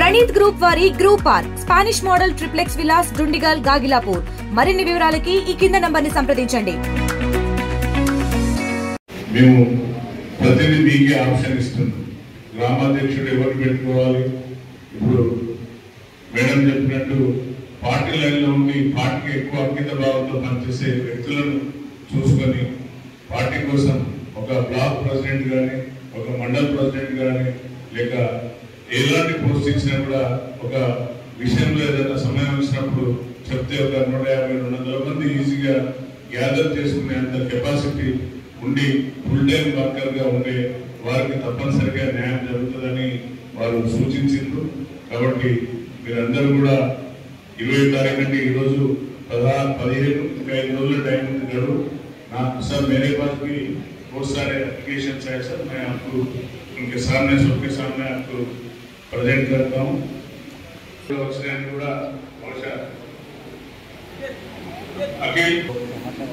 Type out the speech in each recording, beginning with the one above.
Praneeth group వారి group park Spanish model triplex Vilas Dundigal Gagillapur. మరిన్ని వివరాలకి ఈ కింద నంబర్ని సంప్రదించండి. మేము ప్రతిదీ మీకే ఆప్షన్ ఇస్తున్నాం. గ్రామాధ్యక్షుడు ఎవరు పెట్టుకోవాలి, ఇప్పుడు మేడం చెప్పినట్టు పార్టీ లైన్లో ఉండి పార్టీకి ఎక్కువ అంకిత భావంతో పనిచేసే వ్యక్తులను చూసుకొని పార్టీ కోసం ఒక బ్లాక్ ప్రెసిడెంట్ కానీ ఒక మండల్ ప్రెసిడెంట్ కానీ లేక ఎలాంటి పోస్ట్ ఇచ్చినా కూడా ఒక విషయంలో ఏదైనా సమయం ఇచ్చినప్పుడు చెప్తే ఒక 150-200 మంది ఈజీగా గ్యాదర్ చేసుకునేంత కెపాసిటీ ఉండి ఫుల్ టైం వర్కర్గా ఉండే వారికి తప్పనిసరిగా న్యాయం జరుగుతుందని వారు సూచించారు. కాబట్టి మీరందరూ కూడా 20 తారీఖు అంటే ఈరోజు 15 ఇంకా 5 రోజుల टाइम गड़ू ना सर मेरे पास भी बहुत सारे एप्लीकेशन है सर, मैं आपको उनके सामने सबके सामने आपको प्रेजेंट करता हूँ. अखिल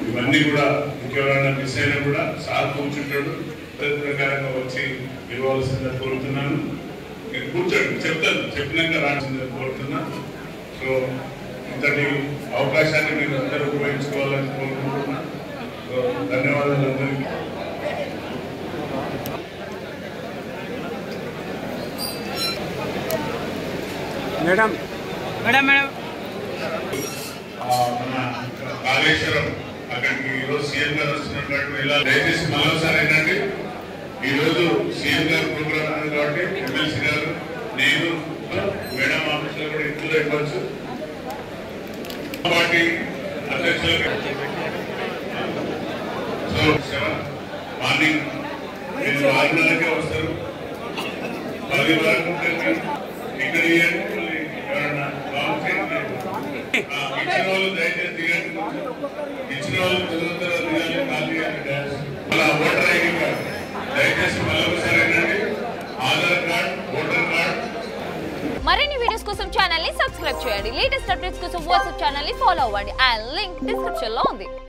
इवన్నీ కూడా ఇంకెవరైనా మిస్ అయినా కూడా సార్ కూర్చుంటాడు, పద్ధతి ప్రకారంగా వచ్చి ఇవ్వాల్సిందిగా కోరుతున్నాను. నేను కూర్చోండి, చెప్తాను, చెప్పినాక రావాల్సిందిగా కోరుతున్నాను. సో ఇంతటి అవకాశాన్ని మీరు అందరూ ఉపయోగించుకోవాలని కోరుకుంటున్నాను. సో ధన్యవాదాలు అందరికీ. మేడం మేడం మేడం మన కాళేశ్వరం అక్కడికి ఈరోజు సీఎం గారు వస్తున్నట్టు ఇలా దయచేసి మరోసారి ఏంటంటే ఈరోజు సీఎం గారు ప్రోగ్రామ్ ఉంది కాబట్టి ఎమ్మెల్సీ గారు నేను మేడం ఆఫీసులో కూడా ఇంట్లో ఇవ్వచ్చు. పార్టీ అధ్యక్షులు సో మార్నింగ్ మీరు 6:30కే వస్తారు. 10 వరకు ఇక్కడ ఎవరన్నా ఇచ్చిన వాళ్ళు దయచేసి దిగండి. ఇచ్చిన వాళ్ళు చదువుతారో దిగాలి, ఖాళీ అలా ఓటర్ ఐడి కార్డు దయచేసి మళ్ళొకసారి ఏంటంటే ఆధార్ కార్డ్, ఓటర్ కార్డ్. మరిన్ని వీడియోస్ కోసం ఛానల్ ని సబ్స్క్రైబ్ చేయండి. లేటెస్ట్ అప్డేట్స్ కోసం వాట్సాప్ ఛానల్ ని ఫాలో అవ్వండి. ఆ లింక్ డిస్క్రిప్షన్ లో ఉంది.